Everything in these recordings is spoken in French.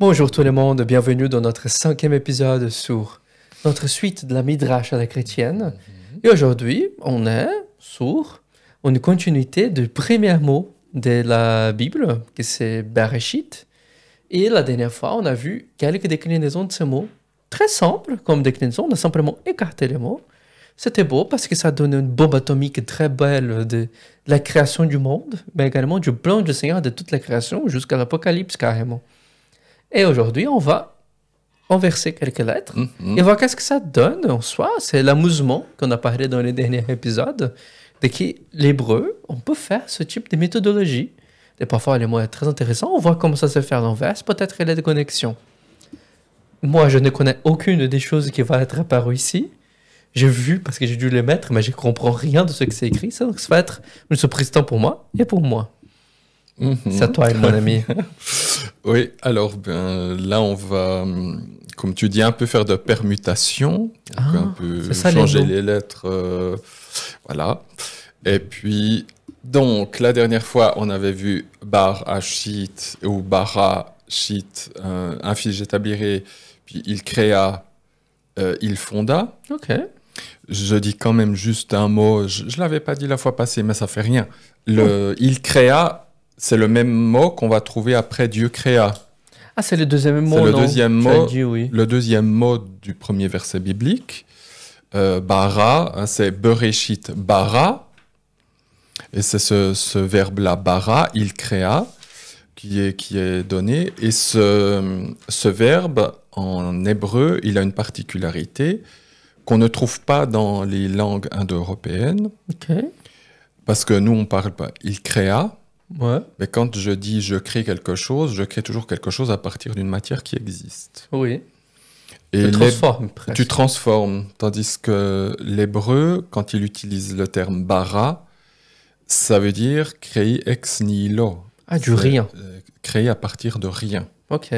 Bonjour tout le monde, bienvenue dans notre 5e épisode sur notre suite de la Midrash à la chrétienne. Et aujourd'hui, on est sur une continuité du premier mot de la Bible, que c'est Bereshit. Et la dernière fois, on a vu quelques déclinaisons de ce mot, très simples comme déclinaison, on a simplement écarté les mots. C'était beau parce que ça donne une bombe atomique très belle de la création du monde, mais également du plan du Seigneur de toute la création jusqu'à l'Apocalypse carrément. Et aujourd'hui, on va inverser quelques lettres et voir qu'est-ce que ça donne en soi. C'est l'amusement qu'on a parlé dans les derniers épisodes, de que l'hébreu, on peut faire ce type de méthodologie. Et parfois, les mots sont très intéressants. On voit comment ça se fait à l'inverse. Peut-être qu'il y a des connexions. Moi, je ne connais aucune des choses qui va être apparue ici. J'ai vu parce que j'ai dû les mettre, mais je ne comprends rien de ce que c'est écrit. Donc, ça va être une surprise tant pour moi et pour moi. C'est à toi, mon ami. Oui, alors là, on va, comme tu dis, un peu faire de permutations, un peu ça, changer les lettres. Voilà. Et puis, donc, la dernière fois, on avait vu Bar Hachit ou Bara Shit, un fils j'établirai, puis il créa, il fonda. Ok. Je dis quand même juste un mot, je ne l'avais pas dit la fois passée, mais ça fait rien. Il créa, c'est le même mot qu'on va trouver après Dieu créa. Ah, c'est le deuxième mot, c'est le non? deuxième mot, dit, oui. le deuxième mot du premier verset biblique. Bara, hein, c'est Bereshit bara. Et c'est ce verbe-là, bara, il créa, qui est donné. Et ce verbe, en hébreu, il a une particularité qu'on ne trouve pas dans les langues indo-européennes. Ok. Parce que nous, on ne parle pas. Il créa. Ouais. Mais quand je dis je crée quelque chose, je crée toujours quelque chose à partir d'une matière qui existe. Oui. Et tu transformes presque. Tu transformes. Tandis que l'hébreu, quand il utilise le terme bara, ça veut dire créer ex nihilo. Ah, du rien. Créer à partir de rien. Ok.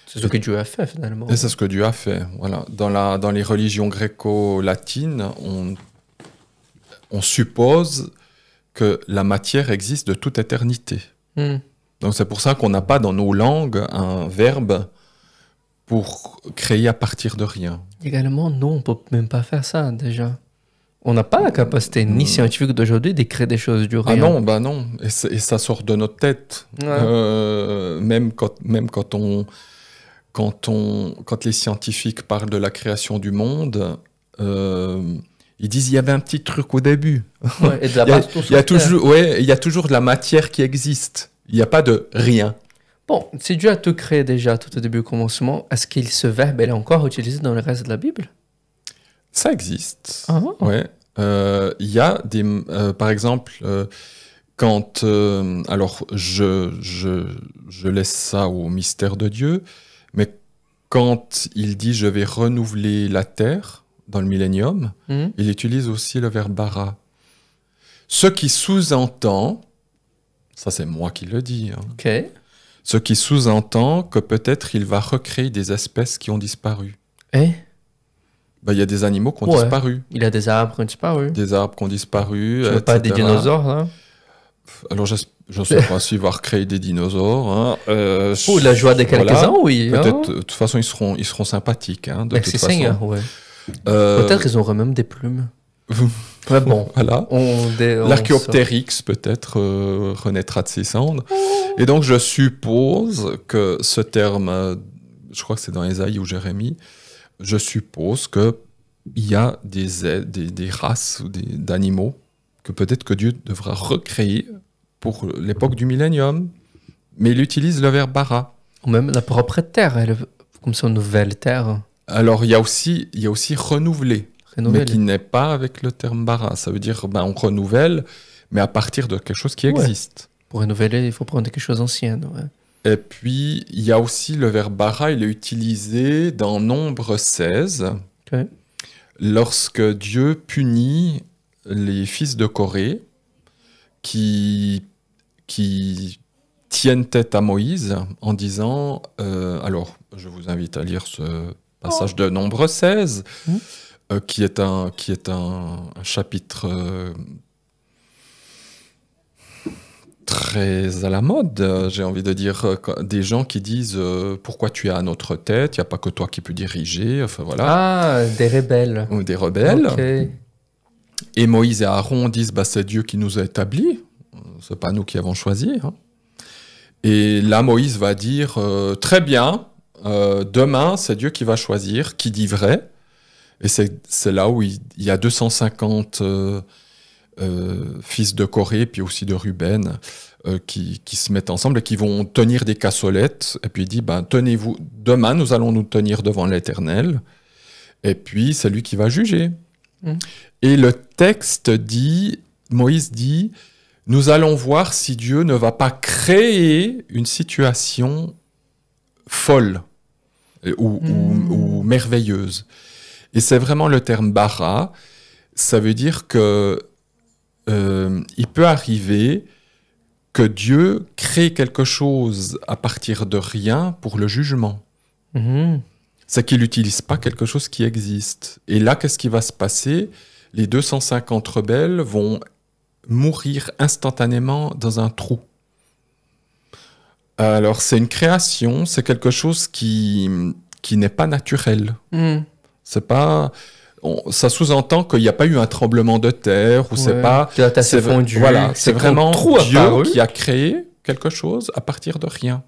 C'est ce que Dieu a fait finalement. Et c'est ce que Dieu a fait. Voilà. Dans les religions gréco-latines, on suppose que la matière existe de toute éternité. Donc c'est pour ça qu'on n'a pas dans nos langues un verbe pour créer à partir de rien. Également, non, on ne peut même pas faire ça déjà. On n'a pas la capacité ni scientifique d'aujourd'hui de créer des choses du rien. Ah non, bah non. Et ça sort de notre tête. Ouais. Même quand les scientifiques parlent de la création du monde, ils disent il y avait un petit truc au début. Ouais, et de la base, il y a toujours de la matière qui existe. Il n'y a pas de rien. Bon, si Dieu a tout créé déjà tout au début au commencement, est-ce que ce verbe est encore utilisé dans le reste de la Bible? Ça existe. Ah. Ouais. Il y a des, par exemple, quand, alors je laisse ça au mystère de Dieu, mais quand il dit je vais renouveler la terre dans le millénium, il utilise aussi le verbe bara. Ce qui sous-entend, ça c'est moi qui le dis, hein, ok. Ce qui sous-entend que peut-être il va recréer des espèces qui ont disparu. Et il y a des animaux qui ont disparu. Il y a des arbres qui ont disparu. Des arbres qui ont disparu. Tu veux pas des dinosaures, hein? Alors, je ne sais pas s'il va recréer des dinosaures. Hein. Pour la joie de quelques-uns, oui. Peut-être, de toute façon, ils seront sympathiques. Hein, de Merci toute façon. Seigneur, ouais. Peut-être qu'ils auront même des plumes. Ouais, bon. Voilà. L'Archéoptérix, peut-être, renaîtra de ses cendres. Et donc, je suppose que ce terme, je crois que c'est dans Ésaïe ou Jérémie, je suppose qu'il y a des races ou d'animaux que peut-être que Dieu devra recréer pour l'époque du millénium. Mais il utilise le verbe bara. Ou même la propre terre, comme son nouvelle terre. Alors, il y a aussi renouveler. Mais qui n'est pas avec le terme bara. Ça veut dire on renouvelle, mais à partir de quelque chose qui existe. Pour renouveler, il faut prendre quelque chose d'ancien. Ouais. Et puis, il y a aussi le verbe bara, il est utilisé dans Nombre 16, lorsque Dieu punit les fils de Corée qui tiennent tête à Moïse en disant... alors, je vous invite à lire ce passage de Nombre 16, qui est un très à la mode, j'ai envie de dire, des gens qui disent pourquoi tu es à notre tête, il n'y a pas que toi qui peux diriger, enfin voilà. Ah, des rebelles. Ou des rebelles. Ok. Et Moïse et Aaron disent c'est Dieu qui nous a établis, c'est pas nous qui avons choisi. Hein. Et là, Moïse va dire très bien, demain, c'est Dieu qui va choisir, qui dit vrai. Et c'est là où il y a 250 fils de Corée, puis aussi de Ruben, qui se mettent ensemble et qui vont tenir des cassolettes. Et puis il dit, tenez-vous, demain nous allons nous tenir devant l'Éternel. Et puis c'est lui qui va juger. Et le texte dit, Moïse dit, nous allons voir si Dieu ne va pas créer une situation folle ou merveilleuse. Et c'est vraiment le terme bara. Ça veut dire que il peut arriver que Dieu crée quelque chose à partir de rien pour le jugement. C'est qu'il n'utilise pas quelque chose qui existe. Et là, qu'est-ce qui va se passer? Les 250 rebelles vont mourir instantanément dans un trou. Alors, c'est une création, c'est quelque chose qui n'est pas naturel. C'est pas... ça sous-entend qu'il n'y a pas eu un tremblement de terre, ou c'est pas... C'est fondu. Voilà, c'est vraiment Dieu qui a créé quelque chose à partir de rien.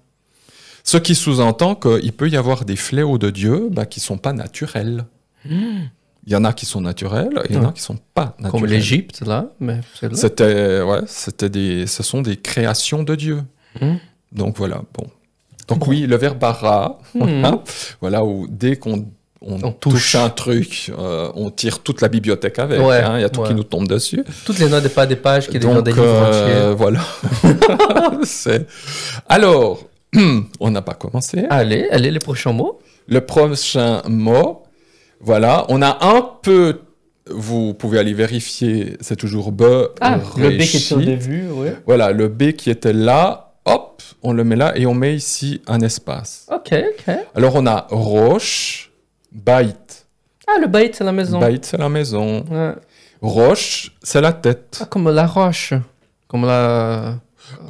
Ce qui sous-entend qu'il peut y avoir des fléaux de Dieu qui ne sont pas naturels. Il y en a qui sont naturels, et il y en a qui ne sont pas naturels. Comme l'Égypte, là. Mais là. Ce sont des créations de Dieu. Donc voilà, bon. Donc oui, le verbe bara, voilà, où dès qu'on touche un truc, on tire toute la bibliothèque avec. Il y a tout qui nous tombe dessus. Toutes les notes et pas des pages qui deviennent des livres entiers. Voilà. Alors, on n'a pas commencé. Allez, les prochains mots. Le prochain mot, voilà, on a un peu... Vous pouvez aller vérifier, c'est toujours B. Le B qui était au début, oui. Voilà, le B qui était là, hop, on le met là et on met ici un espace. Ok. Alors on a roche, bait. Ah, le bait, c'est la maison. Bait, c'est la maison. Ouais. Roche, c'est la tête. Ah, comme la roche. Comme la...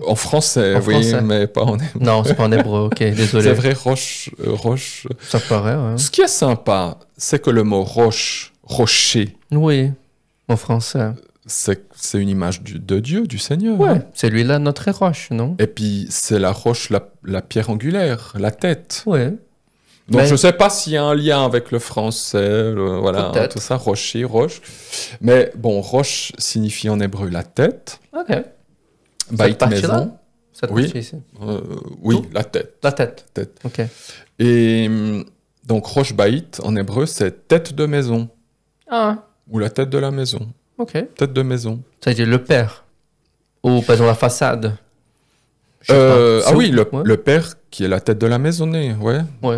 En français, oui, mais pas en hébreu. Non, c'est pas en hébreu, ok, désolé. C'est vrai, roche. Ça paraît, ouais. Ce qui est sympa, c'est que le mot roche, rocher. Oui, en français. C'est une image de Dieu, du Seigneur. Ouais, c'est lui-là notre roche, non? Et puis, c'est la roche, la pierre angulaire, la tête. Ouais. Donc, je ne sais pas s'il y a un lien avec le français, voilà, tout ça, rocher, roche. Mais bon, roche signifie en hébreu la tête. Ok. Bait maison. Oui, oui, la tête. La tête. Ok. Et donc, roche bait, en hébreu, c'est tête de maison. Ah. Ou la tête de la maison. Ok. Tête de maison. Ça veut dire le père. Ou par exemple la façade. Oui, le père qui est la tête de la maisonnée,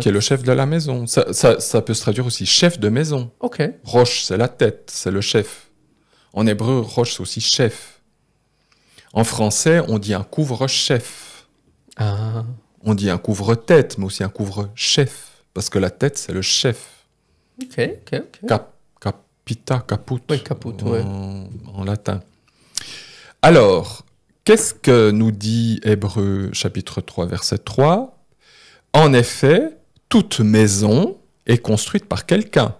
qui est le chef de la maison. Ça peut se traduire aussi chef de maison. Ok. Roche, c'est la tête, c'est le chef. En hébreu, roche, c'est aussi chef. En français, on dit un couvre-chef. Ah. On dit un couvre-tête, mais aussi un couvre-chef. Parce que la tête, c'est le chef. Ok. Capita, caput. Oui, caput, en latin. Alors, qu'est-ce que nous dit Hébreux chapitre 3, verset 3 ? En effet, toute maison est construite par quelqu'un.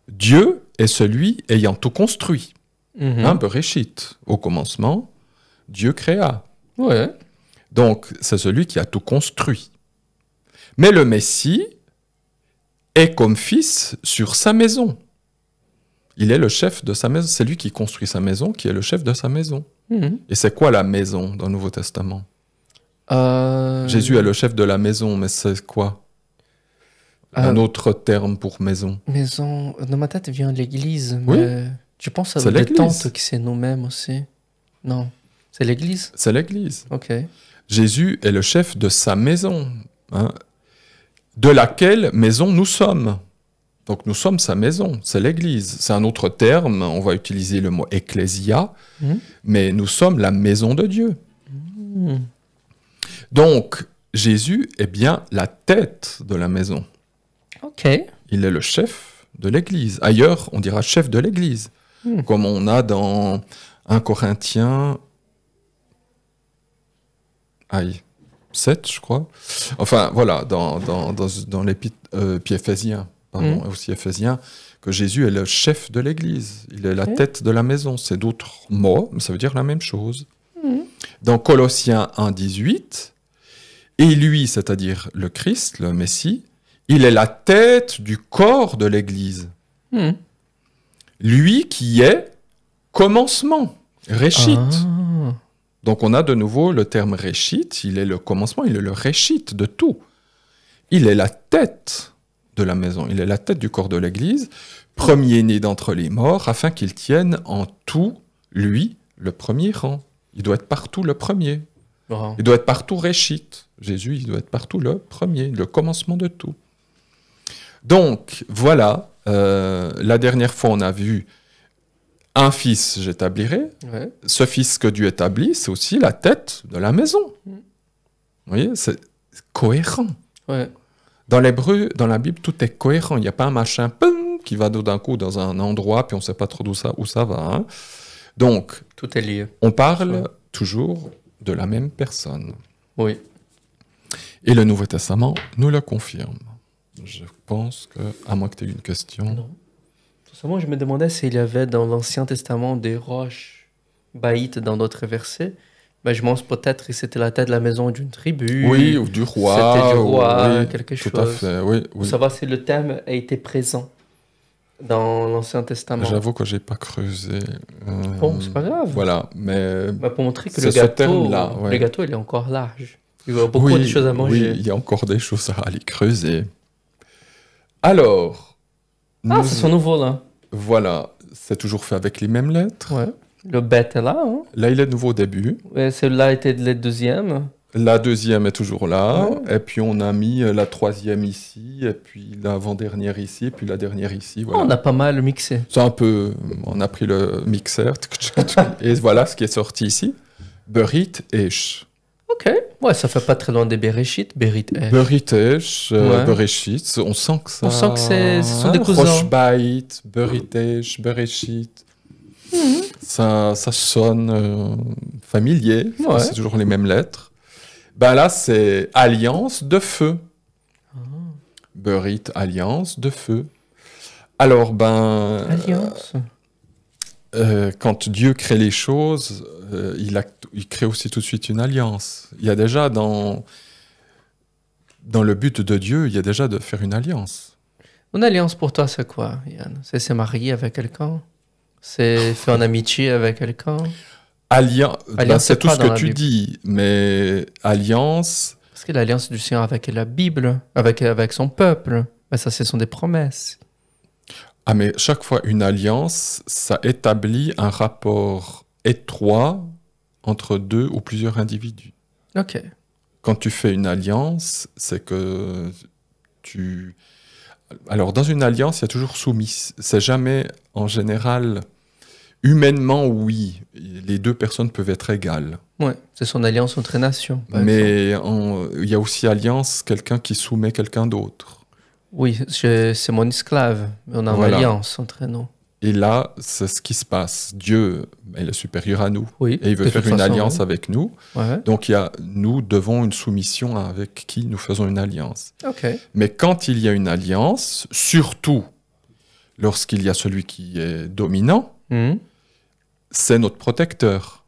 Dieu est celui ayant tout construit. Bereshit, au commencement, Dieu créa. Ouais. Donc, c'est celui qui a tout construit. Mais le Messie est comme fils sur sa maison. Il est le chef de sa maison. C'est lui qui construit sa maison, qui est le chef de sa maison. Et c'est quoi la maison dans le Nouveau Testament ? Jésus est le chef de la maison, mais c'est quoi ? Un autre terme pour maison. Maison, dans ma tête vient l'église, oui. Mais je pense à des tentes qui c'est nous-mêmes aussi. Non, c'est l'église ? C'est l'église. Ok. Jésus est le chef de sa maison, de laquelle maison nous sommes. Donc nous sommes sa maison, c'est l'église. C'est un autre terme, on va utiliser le mot ecclésia, mais nous sommes la maison de Dieu. Donc Jésus est bien la tête de la maison. Ok. Il est le chef de l'église. Ailleurs, on dira chef de l'église, comme on a dans 1 Corinthiens 7, je crois. Enfin, voilà, dans l'épître puis Éphésiens, pardon, aussi Éphésiens, que Jésus est le chef de l'Église. Il est la tête de la maison. C'est d'autres mots, mais ça veut dire la même chose. Dans Colossiens 1,18, et lui, c'est-à-dire le Christ, le Messie, il est la tête du corps de l'Église. Lui qui est commencement, Réchit. Donc on a de nouveau le terme Réchit, il est le commencement, il est le Réchit de tout. Il est la tête de la maison, il est la tête du corps de l'Église, premier-né d'entre les morts, afin qu'il tienne en tout, lui, le premier rang. Il doit être partout le premier. Il doit être partout Réchit. Jésus, il doit être partout le premier, le commencement de tout. Donc, voilà, la dernière fois, on a vu un fils, j'établirai. Ouais. Ce fils que Dieu établit, c'est aussi la tête de la maison. Vous voyez, c'est cohérent. Ouais. Dans l'hébreu, dans la Bible, tout est cohérent. Il n'y a pas un machin qui va d'un coup dans un endroit, puis on ne sait pas trop où ça va. Hein. Donc, tout est lié. On parle toujours de la même personne. Oui. Et le Nouveau Testament nous le confirme. Je pense que, à moins que tu aies une question. Non. Moi, je me demandais s'il y avait dans l'Ancien Testament des roches baïtes dans d'autres versets. Ben, je pense peut-être que c'était la tête de la maison d'une tribu. Oui, ou du roi. C'était du roi, oui, quelque chose. Tout à fait, oui. Pour savoir si le thème a été présent dans l'Ancien Testament. J'avoue que je n'ai pas creusé. Bon, c'est pas grave. Voilà, mais... pour montrer que le gâteau, il est encore large. Il y a beaucoup de choses à manger. Oui, il y a encore des choses à aller creuser. Alors... c'est son nouveau, là. Voilà, c'est toujours fait avec les mêmes lettres. Ouais. Le bête est là. Hein. Là, il est nouveau au début. Ouais, celle-là était le deuxième. La deuxième est toujours là. Ouais. Et puis, on a mis la troisième ici, et puis l'avant-dernière ici, et puis la dernière ici. Voilà. On a pas mal mixé. C'est un peu... On a pris le mixeur, et voilà ce qui est sorti ici. Berit Esh. Ok. Ouais, ça fait pas très loin des Bereshit. Berit Esh. Berit Esh, Bereshit. On sent que ça... On sent que ce sont des cousins. Roshbait, Berit Esh, Bereshit. Ça sonne familier. Ouais. C'est toujours les mêmes lettres. Ben là, c'est alliance de feu. Berit, alliance de feu. Alors, alliance. Quand Dieu crée les choses, il crée aussi tout de suite une alliance. Il y a déjà dans le but de Dieu, il y a déjà de faire une alliance. Une alliance pour toi, c'est quoi, Yann? C'est se marier avec quelqu'un? C'est faire une amitié avec quelqu'un? Alliance, c'est tout ce que tu dis, mais alliance... Parce que l'alliance du Seigneur avec la Bible, avec son peuple, ça, ce sont des promesses. Ah, mais chaque fois, une alliance, ça établit un rapport étroit entre deux ou plusieurs individus. Ok. Quand tu fais une alliance, c'est que tu... Alors, dans une alliance, il y a toujours soumis. C'est jamais, en général, humainement, oui, les deux personnes peuvent être égales. Oui, c'est son alliance entre nations. Mais il y a aussi alliance, quelqu'un qui soumet quelqu'un d'autre. Oui, c'est mon esclave. On a une alliance entre nous. Et là, c'est ce qui se passe. Dieu il est supérieur à nous. Oui, et il veut faire une alliance avec nous. Ouais. Donc, nous devons une soumission avec qui nous faisons une alliance. Okay. Mais quand il y a une alliance, surtout lorsqu'il y a celui qui est dominant, c'est notre protecteur.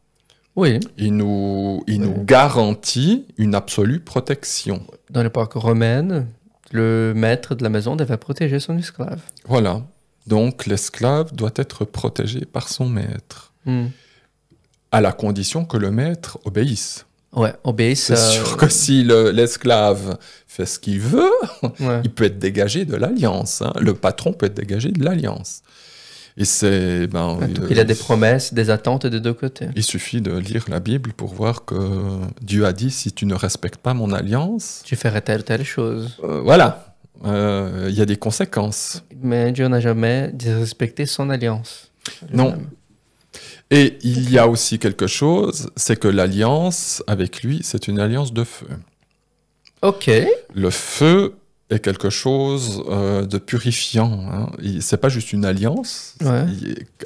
Oui. Il nous garantit une absolue protection. Dans l'époque romaine, le maître de la maison devait protéger son esclave. Voilà. Donc, l'esclave doit être protégé par son maître, à la condition que le maître obéisse. Ouais, obéisse. C'est sûr que si l'esclave fait ce qu'il veut, il peut être dégagé de l'alliance. Hein. Le patron peut être dégagé de l'alliance. Et c'est... il y a des promesses, des attentes des deux côtés. Il suffit de lire la Bible pour voir que Dieu a dit, si tu ne respectes pas mon alliance... Tu ferais telle ou telle chose. Voilà. Il y a des conséquences. Mais Dieu n'a jamais disrespecté son alliance. Non. Et il y a aussi quelque chose, c'est que l'alliance avec lui, c'est une alliance de feu. Ok. Le feu, est quelque chose de purifiant. Hein. C'est pas juste une alliance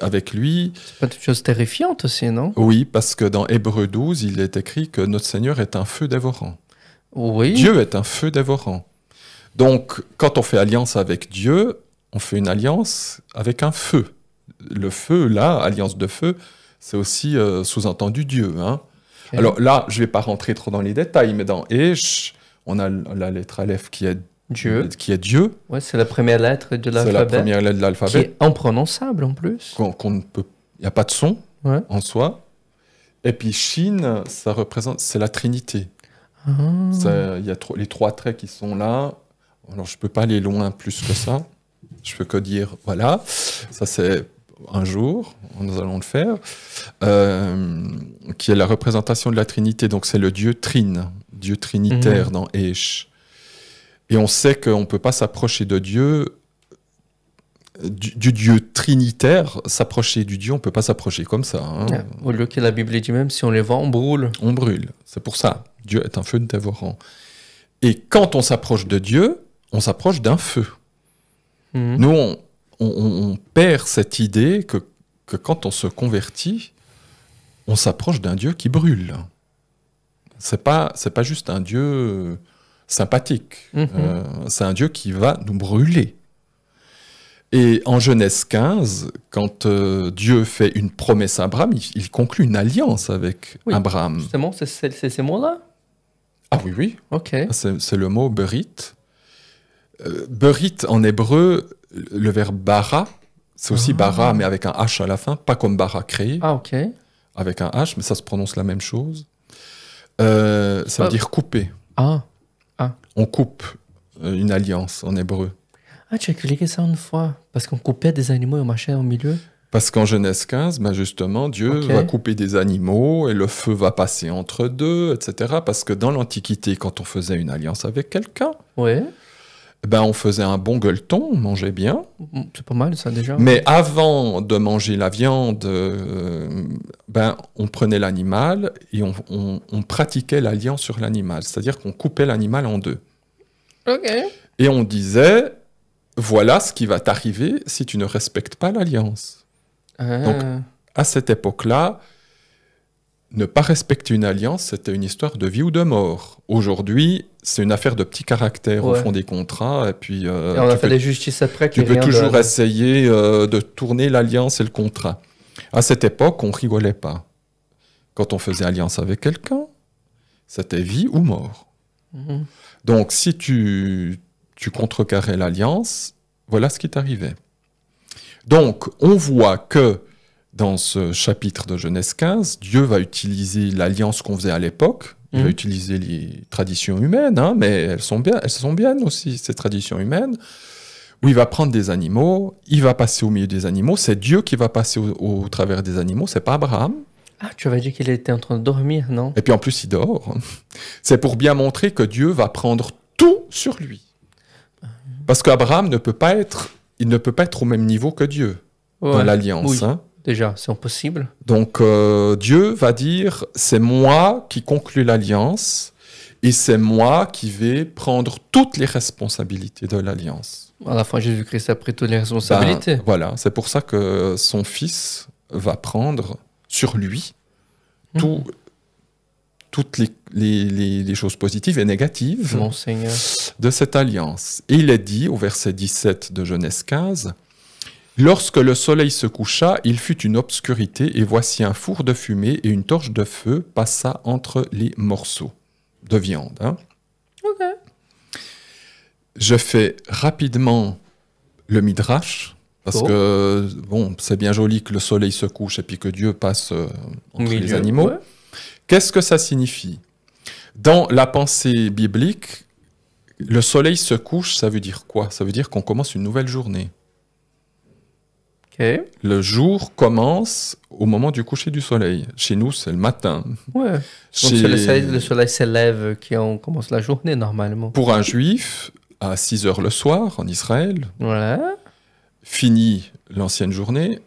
avec lui. C'est pas une chose terrifiante aussi, non? Oui, parce que dans Hébreux 12, il est écrit que notre Seigneur est un feu dévorant. Oui. Dieu est un feu dévorant. Donc, quand on fait alliance avec Dieu, on fait une alliance avec un feu. Le feu, là, alliance de feu, c'est aussi sous-entendu Dieu. Hein. Okay. Alors là, je ne vais pas rentrer trop dans les détails, mais dans Esh, on a la lettre Aleph qui est Dieu. Ouais, c'est la première lettre de l'alphabet. C'est la première lettre de l'alphabet. Qui est imprononçable en plus. Il n'y a pas de son en soi. Et puis Shin, ça représente, c'est la Trinité. Il y a les 3 traits qui sont là. Alors, je ne peux pas aller loin plus que ça. Je peux que dire, voilà, ça c'est un jour, nous allons le faire, qui est la représentation de la Trinité. Donc, c'est le Dieu Trine, Dieu trinitaire dans Esh. Et on sait qu'on ne peut pas s'approcher de Dieu, du Dieu trinitaire, s'approcher du Dieu, on ne peut pas s'approcher comme ça. Hein. Au lieu que la Bible dit même, si on les voit, on brûle. On brûle, c'est pour ça. Dieu est un feu dévorant. Et quand on s'approche de Dieu, on s'approche d'un feu. Nous, on perd cette idée que quand on se convertit, on s'approche d'un Dieu qui brûle. C'est pas juste un Dieu sympathique. C'est un Dieu qui va nous brûler. Et en Genèse 15, quand Dieu fait une promesse à Abraham, il conclut une alliance avec Abraham. Justement, c'est ces mots-là? Ah oui. Ok. C'est le mot berit. Berit en hébreu, le verbe bara, c'est aussi bara, mais avec un H à la fin, pas comme bara créé. Ah, ok. Avec un H, mais ça se prononce la même chose. Ça veut dire couper. On coupe une alliance en hébreu. Ah, tu as cliqué ça une fois, parce qu'on coupait des animaux et on marchait au milieu. Parce qu'en Genèse 15, justement, Dieu va couper des animaux et le feu va passer entre deux, etc. Parce que dans l'Antiquité, quand on faisait une alliance avec quelqu'un, on faisait un bon gueuleton, on mangeait bien. C'est pas mal ça déjà. Mais avant de manger la viande, on prenait l'animal et on pratiquait l'alliance sur l'animal. C'est-à-dire qu'on coupait l'animal en deux. Ok. Et on disait, voilà ce qui va t'arriver si tu ne respectes pas l'alliance. Donc, à cette époque-là, ne pas respecter une alliance, c'était une histoire de vie ou de mort. Aujourd'hui, c'est une affaire de petit caractère au fond des contrats. Et puis, et on a fait les justices après. Tu peux toujours essayer de tourner l'alliance et le contrat. À cette époque, on rigolait pas. Quand on faisait alliance avec quelqu'un, c'était vie ou mort. Donc, si tu contrecarrais l'alliance, voilà ce qui t'arrivait. Donc, on voit que dans ce chapitre de Genèse 15, Dieu va utiliser l'alliance qu'on faisait à l'époque. Il va utiliser les traditions humaines, mais elles sont bien aussi, ces traditions humaines, où il va prendre des animaux, il va passer au milieu des animaux. C'est Dieu qui va passer au travers des animaux, c'est pas Abraham. Ah, tu avais dit qu'il était en train de dormir, non? Et puis en plus, il dort. C'est pour bien montrer que Dieu va prendre tout sur lui. Parce qu'Abraham ne peut pas être au même niveau que Dieu dans l'alliance. Oui. Déjà, c'est impossible. Donc, Dieu va dire, c'est moi qui conclue l'alliance et c'est moi qui vais prendre toutes les responsabilités de l'alliance. À la fin, Jésus-Christ a pris toutes les responsabilités. Voilà, c'est pour ça que son fils va prendre sur lui toutes les choses positives et négatives de cette alliance. Et il est dit au verset 17 de Genèse 15, « Lorsque le soleil se coucha, il fut une obscurité, et voici un four de fumée et une torche de feu passa entre les morceaux de viande. » Ok. Je fais rapidement le midrash, parce que c'est bien joli que le soleil se couche et puis que Dieu passe entre les animaux. Ouais. Qu'est-ce que ça signifie? Dans la pensée biblique, le soleil se couche, ça veut dire quoi? Ça veut dire qu'on commence une nouvelle journée. Okay. Le jour commence au moment du coucher du soleil. Chez nous, c'est le matin. Ouais. Donc le soleil s'élève quand on commence la journée normalement. Pour un juif, à 6 heures le soir en Israël, finit l'ancienne journée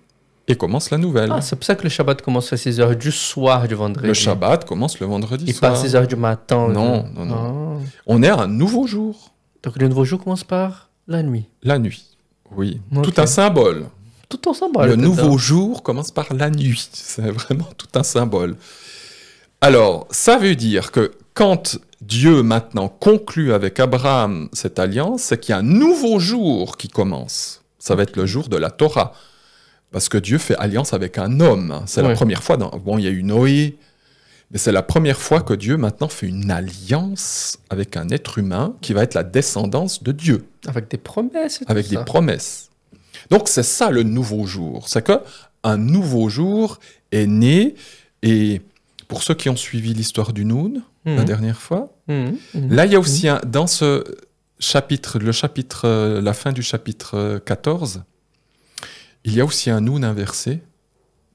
et commence la nouvelle. Ah, c'est pour ça que le Shabbat commence à 6 heures du soir du vendredi. Le Shabbat commence le vendredi soir. Et pas à 6 heures du matin. Non. On est à un nouveau jour. Donc le nouveau jour commence par la nuit. La nuit, oui. Okay. Tout un symbole. Tout un symbole. Le nouveau jour commence par la nuit. C'est vraiment tout un symbole. Alors, ça veut dire que quand Dieu maintenant conclut avec Abraham cette alliance, c'est qu'il y a un nouveau jour qui commence. Ça va être le jour de la Torah. Parce que Dieu fait alliance avec un homme. C'est la première fois. Bon, il y a eu Noé, mais c'est la première fois que Dieu maintenant fait une alliance avec un être humain qui va être la descendance de Dieu. Avec des promesses. Avec des promesses. Donc c'est ça le nouveau jour. C'est qu'un nouveau jour est né. Et pour ceux qui ont suivi l'histoire du Noun la dernière fois, là il y a aussi dans ce chapitre, la fin du chapitre 14, il y a aussi un Noun inversé.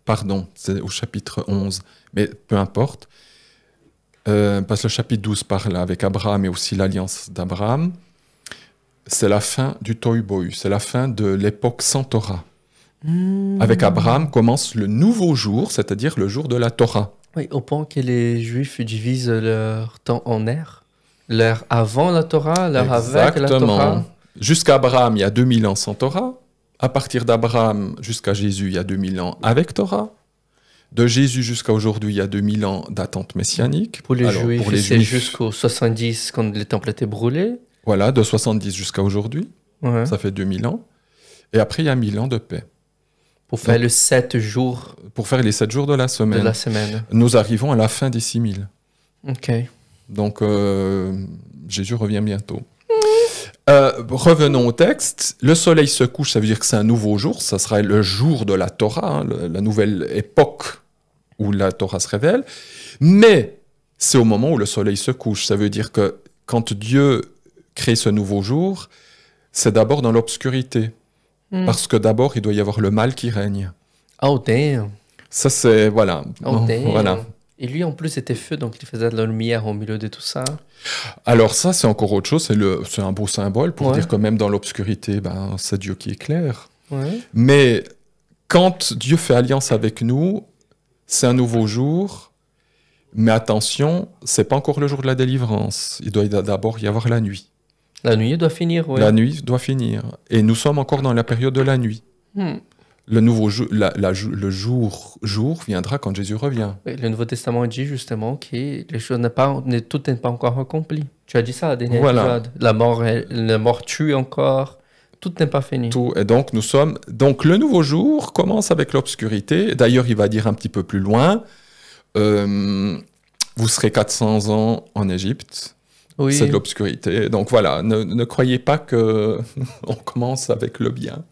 Pardon, c'est au chapitre 11, mais peu importe. Parce que le chapitre 12 parle avec Abraham et aussi l'alliance d'Abraham. C'est la fin du Tohu Bohu, c'est la fin de l'époque sans Torah. Avec Abraham commence le nouveau jour, c'est-à-dire le jour de la Torah. Oui, au point que les Juifs divisent leur temps en ères. L'ère avant la Torah, l'ère avec la Torah. Jusqu'à Abraham, il y a 2000 ans sans Torah. À partir d'Abraham jusqu'à Jésus, il y a 2000 ans avec Torah. De Jésus jusqu'à aujourd'hui, il y a 2000 ans d'attente messianique. Pour les Juifs, c'est jusqu'au 70 quand les temples étaient brûlés. Voilà, de 70 jusqu'à aujourd'hui. Ouais. Ça fait 2000 ans. Et après, il y a 1000 ans de paix. Pour faire les 7 jours. Pour faire les 7 jours de la semaine. Nous arrivons à la fin des 6000. Ok. Donc, Jésus revient bientôt. Revenons au texte. Le soleil se couche, ça veut dire que c'est un nouveau jour. Ça sera le jour de la Torah, la nouvelle époque où la Torah se révèle. Mais c'est au moment où le soleil se couche. Ça veut dire que quand Dieu crée ce nouveau jour, c'est d'abord dans l'obscurité. Parce que d'abord, il doit y avoir le mal qui règne. Oh, damn. Ça, c'est... Voilà. Oh, damn. Voilà. Et lui, en plus, c'était feu, donc il faisait de la lumière au milieu de tout ça. Alors ça, c'est encore autre chose. C'est un beau symbole pour dire que même dans l'obscurité, c'est Dieu qui éclaire. Ouais. Mais quand Dieu fait alliance avec nous, c'est un nouveau jour. Mais attention, c'est pas encore le jour de la délivrance. Il doit d'abord y avoir la nuit. La nuit doit finir, oui. La nuit doit finir. Et nous sommes encore dans la période de la nuit. Le nouveau jour, le jour viendra quand Jésus revient. Oui, le Nouveau Testament dit justement que les choses tout n'est pas encore accompli. Tu as dit ça à la dernière épisode. La mort tue encore. Tout n'est pas fini. Tout. Et donc donc le nouveau jour commence avec l'obscurité. D'ailleurs, il va dire un petit peu plus loin. Vous serez 400 ans en Égypte. Oui. C'est de l'obscurité. Donc voilà, ne croyez pas que on commence avec le bien.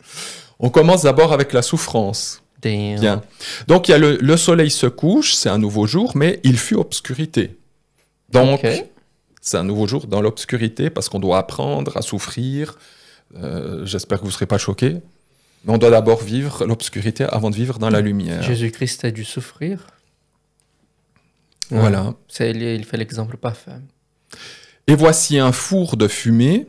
On commence d'abord avec la souffrance. Damn. Bien. Donc il y a le soleil se couche, c'est un nouveau jour, mais il fut obscurité. Donc c'est un nouveau jour dans l'obscurité parce qu'on doit apprendre à souffrir. J'espère que vous ne serez pas choqués. Mais on doit d'abord vivre l'obscurité avant de vivre dans la lumière. Jésus-Christ a dû souffrir. Voilà. Il fait l'exemple parfait. Et voici un four de fumée.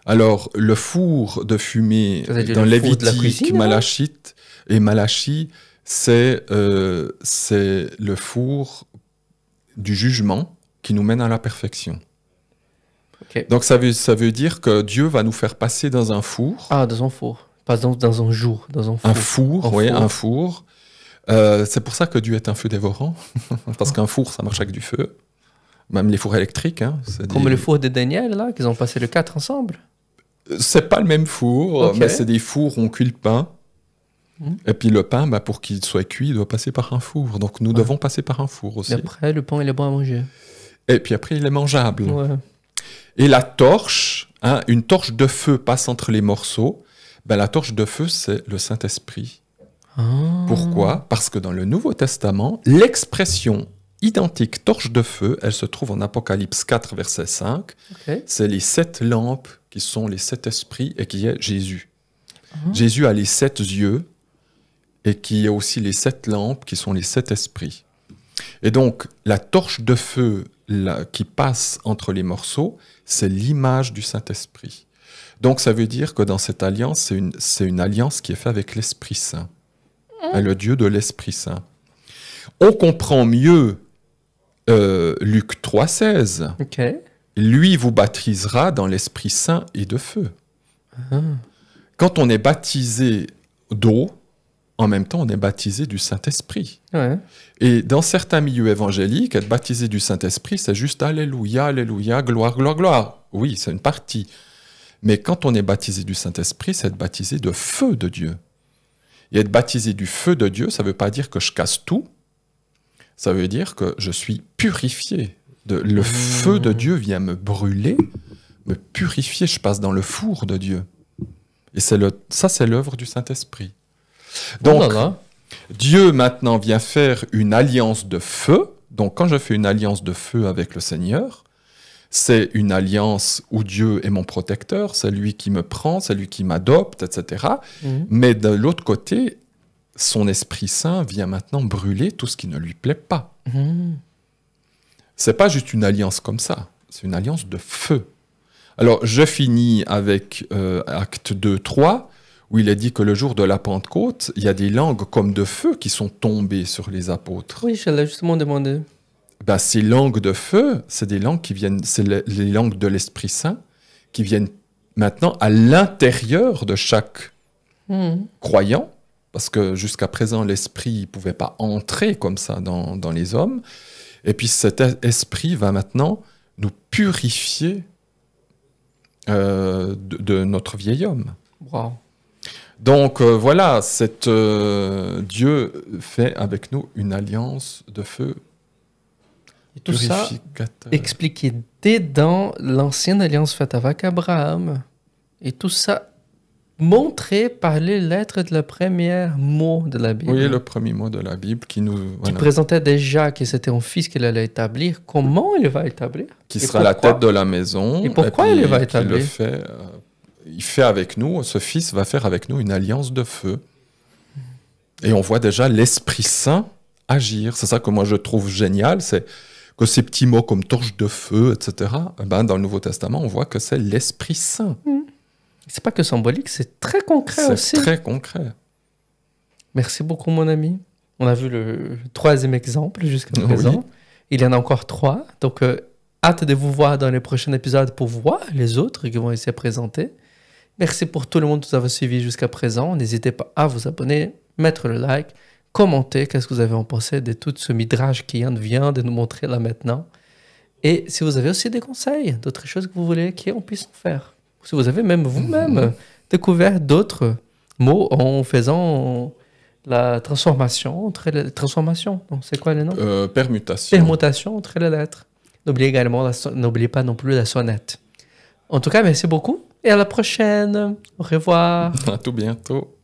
Alors, le four de fumée dans Lévitique, Malachite et Malachie, c'est le four du jugement qui nous mène à la perfection. Okay. Donc, ça veut dire que Dieu va nous faire passer dans un four. Ah, dans un four. Pas dans un jour, dans un four. Un four, oui, un four. C'est pour ça que Dieu est un feu dévorant. Parce qu'un four, ça marche avec du feu. Même les fours électriques. Hein, comme le four de Daniel, là, qu'ils ont passé le 4 ensemble. C'est pas le même four, mais c'est des fours où on cuit le pain. Et puis le pain, pour qu'il soit cuit, il doit passer par un four. Donc nous devons passer par un four aussi. Et après, le pain, il est bon à manger. Et puis après, il est mangeable. Ouais. Et la torche, une torche de feu passe entre les morceaux. La torche de feu, c'est le Saint-Esprit. Ah. Pourquoi ? Parce que dans le Nouveau Testament, l'expression identique torche de feu, elle se trouve en Apocalypse 4, verset 5. C'est les 7 lampes qui sont les 7 esprits et qui est Jésus. Jésus a les 7 yeux et qui a aussi les 7 lampes qui sont les 7 esprits. Et donc, la torche de feu qui passe entre les morceaux, c'est l'image du Saint-Esprit. Donc, ça veut dire que dans cette alliance, c'est une alliance qui est faite avec l'Esprit Saint, le Dieu de l'Esprit Saint. On comprend mieux Luc 3,16. lui vous baptisera dans l'Esprit Saint et de feu. Quand on est baptisé d'eau, en même temps, on est baptisé du Saint-Esprit. Ouais. Et dans certains milieux évangéliques, être baptisé du Saint-Esprit, c'est juste Alléluia, Alléluia, gloire, gloire, gloire. Oui, c'est une partie. Mais quand on est baptisé du Saint-Esprit, c'est être baptisé de feu de Dieu. Et être baptisé du feu de Dieu, ça ne veut pas dire que je casse tout. Ça veut dire que je suis purifié. Le feu de Dieu vient me brûler, me purifier. Je passe dans le four de Dieu. Et ça, c'est l'œuvre du Saint-Esprit. Donc, Dieu maintenant vient faire une alliance de feu. Donc, quand je fais une alliance de feu avec le Seigneur, c'est une alliance où Dieu est mon protecteur, c'est lui qui me prend, c'est lui qui m'adopte, etc. Mais de l'autre côté, son Esprit Saint vient maintenant brûler tout ce qui ne lui plaît pas. C'est pas juste une alliance comme ça, c'est une alliance de feu. Alors, je finis avec Acte 2, 3, où il est dit que le jour de la Pentecôte, il y a des langues comme de feu qui sont tombées sur les apôtres. Oui, je l'ai justement demandé. Ben, ces langues de feu, c'est des langues qui viennent, c'est les langues de l'Esprit Saint qui viennent maintenant à l'intérieur de chaque croyant, parce que jusqu'à présent, l'Esprit ne pouvait pas entrer comme ça dans les hommes. Et puis cet Esprit va maintenant nous purifier de notre vieil homme. Wow. Donc voilà, Dieu fait avec nous une alliance de feu. Et tout ça expliqué dès dans l'ancienne alliance faite avec Abraham. Et tout ça montré par les lettres de la première mot de la Bible. Oui, le premier mot de la Bible qui nous... Qui présentait déjà que c'était un fils qu'il allait établir. Comment il va établir? Qui sera la tête de la maison. Et pourquoi il va établir? Il fait avec nous, ce fils va faire avec nous une alliance de feu. Et on voit déjà l'Esprit Saint agir. C'est ça que moi je trouve génial, c'est que ces petits mots comme torche de feu, etc., ben, dans le Nouveau Testament, on voit que c'est l'Esprit Saint. C'est pas que symbolique, c'est très concret aussi. C'est très concret. Merci beaucoup, mon ami. On a vu le troisième exemple jusqu'à présent. Oui. Il y en a encore 3. Donc, hâte de vous voir dans les prochains épisodes pour voir les autres qui vont essayer de présenter. Merci pour tout le monde qui nous a suivi jusqu'à présent. N'hésitez pas à vous abonner, mettre le like, commenter qu'est-ce que vous avez en pensé de tout ce midrash qui vient de nous montrer là maintenant. Et si vous avez aussi des conseils, d'autres choses que vous voulez qu'on puisse en faire. Si vous avez même vous-même découvert d'autres mots en faisant la transformation entre les transformations. C'est quoi les noms? Permutation. Permutation entre les lettres. N'oubliez pas non plus la sonnette. En tout cas, merci beaucoup et à la prochaine. Au revoir. À tout bientôt.